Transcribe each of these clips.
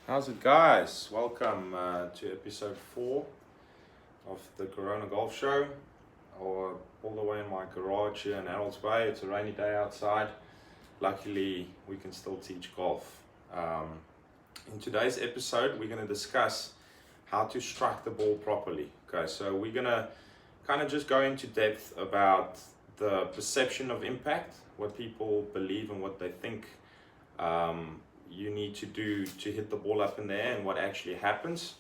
How's it, guys? Welcome to episode 4 of the Corona Golf Show, or all the way in my garage here in Harold's Bay. It's a rainy day outside. Luckily, we can still teach golf. In today's episode, we're going to discuss how to strike the ball properly. Okay, so we're going to kind of just go into depth about the perception of impact, what people believe and what they think you need to do to hit the ball up in the air and what actually happens.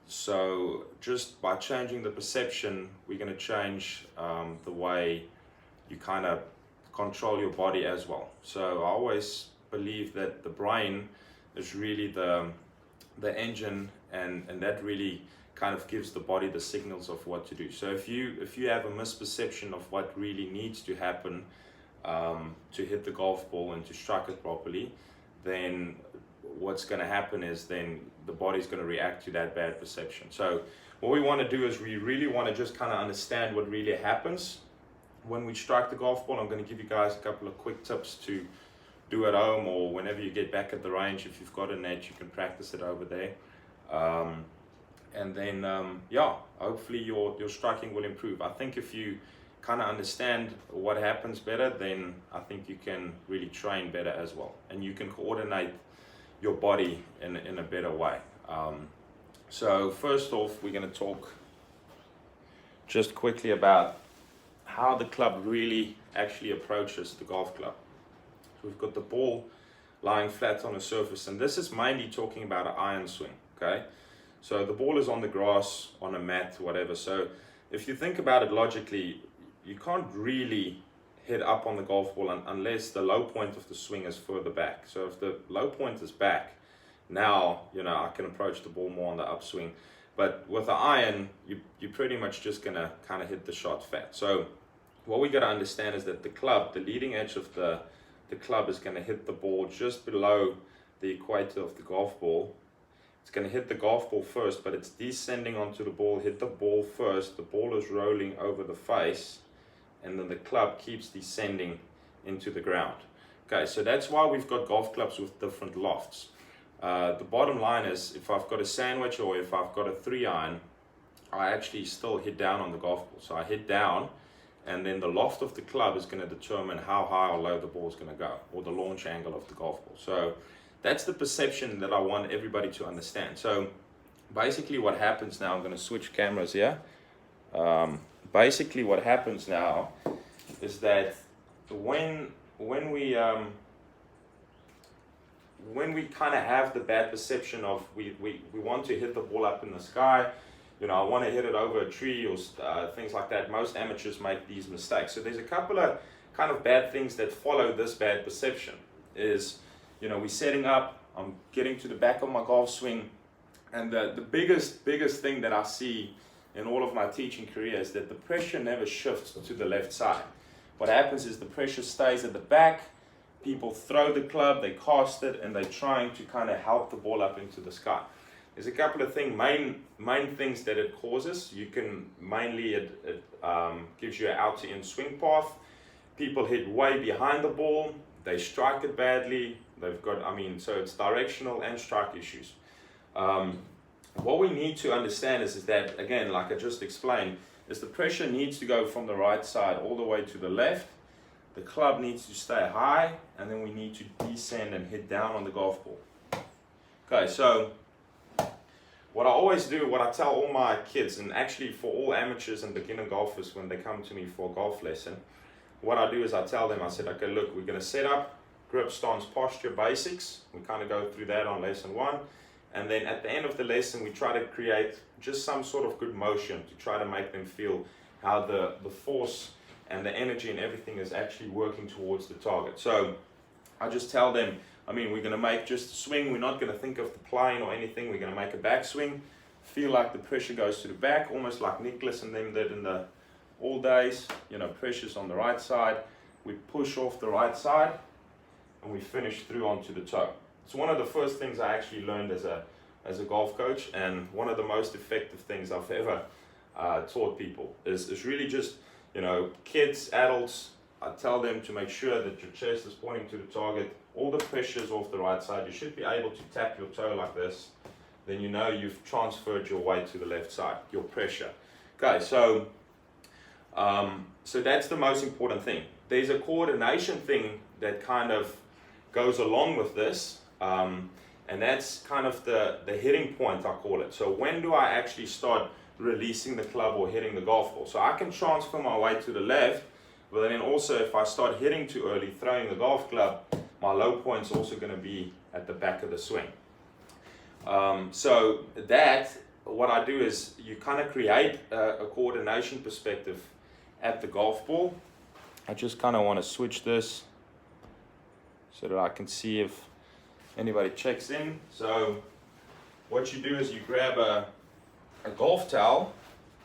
So just by changing the perception, we're going to change the way you kind of control your body as well. So I always believe that the brain is really the engine, and that really kind of gives the body the signals of what to do. So if you have a misperception of what really needs to happen to hit the golf ball and to strike it properly, then what's going to happen is then the body's going to react to that bad perception. So what we want to do is we really want to just kind of understand what really happens when we strike the golf ball. I'm going to give you guys a couple of quick tips to do at home, or whenever you get back at the range. If you've got a net, you can practice it over there. And then hopefully your striking will improve. I think if you kind of understand what happens better, then I think you can really train better as well, and you can coordinate your body in a better way. So first off, we're going to talk just quickly about how the club really actually approaches the golf club. So we've got the ball lying flat on a surface, and this is mainly talking about an iron swing. Okay, so the ball is on the grass, on a mat, whatever. So if you think about it logically, you can't really hit up on the golf ball unless the low point of the swing is further back. So if the low point is back, now I can approach the ball more on the upswing. But with the iron, you're pretty much just gonna kind of hit the shot fat. So what we got to understand is that the leading edge of the club is going to hit the ball just below the equator of the golf ball. It's going to hit the golf ball first, but it's descending onto the ball. Hit the ball first. The ball is rolling over the face, and then the club keeps descending into the ground. Okay, so that's why we've got golf clubs with different lofts. The bottom line is, if I've got a sandwich or if I've got a 3-iron, I actually still hit down on the golf ball. So I hit down, and then the loft of the club is going to determine how high or low the ball is going to go, or the launch angle of the golf ball. So that's the perception that I want everybody to understand. So basically what happens now, I'm going to switch cameras here. Basically what happens now is that when we kind of have the bad perception of we want to hit the ball up in the sky, I want to hit it over a tree or things like that. Most amateurs make these mistakes. So there's a couple of kind of bad things that follow this bad perception. Is we're setting up, I'm getting to the back of my golf swing, and the biggest thing that I see in all of my teaching career is that the pressure never shifts to the left side. What happens is the pressure stays at the back. People throw the club, they cast it, and they're trying to kind of help the ball up into the sky. There's a couple of main things that it causes. It gives you an out to in swing path. People hit way behind the ball. They strike it badly. So it's directional and strike issues. What we need to understand is that, again, like I just explained, is the pressure needs to go from the right side all the way to the left. The club needs to stay high, and then we need to descend and hit down on the golf ball. Okay, so what I always do, what I tell all my kids, and actually for all amateurs and beginner golfers when they come to me for a golf lesson, what I do is I tell them, I said, okay, look, we're going to set up grip, stance, posture, basics. We kind of go through that on lesson 1. And then at the end of the lesson, we try to create just some sort of good motion to try to make them feel how the force and the energy and everything is actually working towards the target. So I just tell them, we're going to make just a swing. We're not going to think of the plane or anything. We're going to make a backswing. Feel like the pressure goes to the back, almost like Nicholas and them did in the all days. Pressure's on the right side. We push off the right side, and we finish through onto the toe. It's one of the first things I actually learned as a golf coach, and one of the most effective things I've ever taught people is really just, kids, adults, I tell them to make sure that your chest is pointing to the target. All the pressure is off the right side. You should be able to tap your toe like this. Then you know you've transferred your weight to the left side, your pressure. Okay, so that's the most important thing. There's a coordination thing that kind of goes along with this, and that's kind of the hitting point, I call it. So when do I actually start releasing the club or hitting the golf ball? So I can transfer my weight to the left, but then also if I start hitting too early, throwing the golf club, my low point's also going to be at the back of the swing. So that, what I do is you kind of create a coordination perspective at the golf ball. I just kind of want to switch this so that I can see if anybody checks in. So what you do is you grab a golf towel,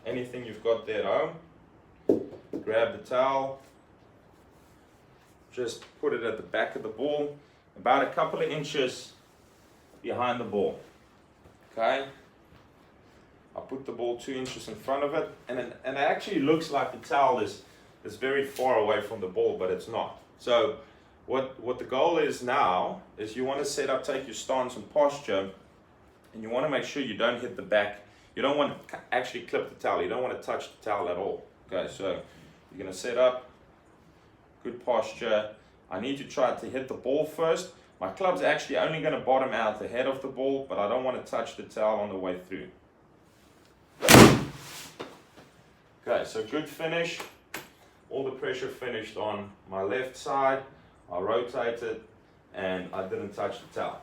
anything you've got there at home, grab the towel, just put it at the back of the ball, about a couple of inches behind the ball. Okay, I put the ball 2 inches in front of it, and it actually looks like the towel is very far away from the ball, but it's not. So what the goal is now is you want to set up, take your stance and posture, and you want to make sure you don't hit the back. You don't want to actually clip the towel. You don't want to touch the towel at all. Okay, so you're going to set up, good posture. I need to try to hit the ball first. My club's actually only going to bottom out the head of the ball, but I don't want to touch the towel on the way through. Okay, so good finish. All the pressure finished on my left side. I rotated and I didn't touch the towel.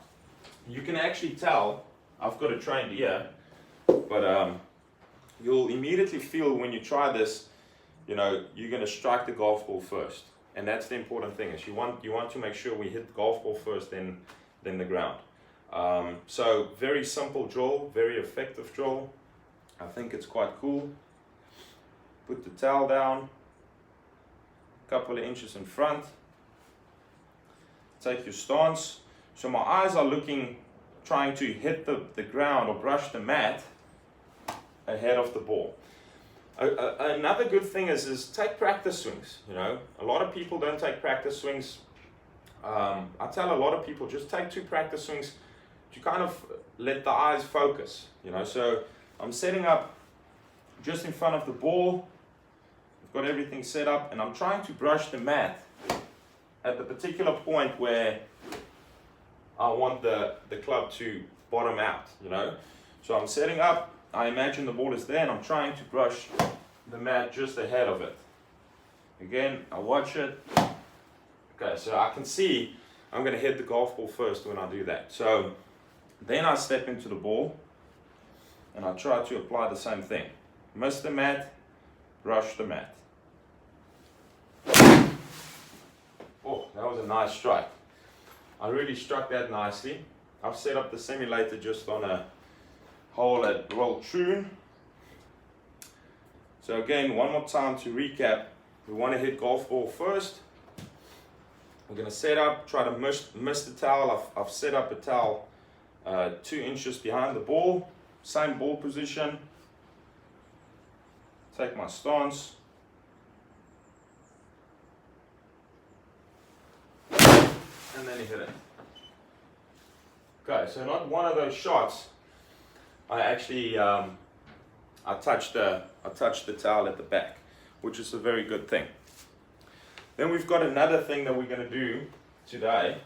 You can actually tell I've got a trained ear, but you'll immediately feel when you try this, you're going to strike the golf ball first. And that's the important thing, is you want to make sure we hit the golf ball first, then the ground. So very simple drill, very effective drill. I think it's quite cool. Put the towel down, a couple of inches in front. Take your stance. So my eyes are looking, trying to hit the ground or brush the mat ahead of the ball. Another good thing is take practice swings. A lot of people don't take practice swings. I tell a lot of people, just take 2 practice swings to kind of let the eyes focus. So I'm setting up just in front of the ball. I've got everything set up, and I'm trying to brush the mat at the particular point where I want the club to bottom out. So I'm setting up. I imagine the ball is there, and I'm trying to brush the mat just ahead of it. Again, I watch it. Okay, so I can see I'm going to hit the golf ball first when I do that. So then I step into the ball, and I try to apply the same thing. Miss the mat, brush the mat. Oh, that was a nice strike. I really struck that nicely. I've set up the simulator just on a hole at Royal Troon. So again, one more time to recap, we want to hit golf ball first. We're going to set up, try to miss the towel. I've set up a towel 2 inches behind the ball, same ball position. Take my stance. And then you hit it. Okay, so not one of those shots. I actually I touched the towel at the back, which is a very good thing. Then we've got another thing that we're going to do today.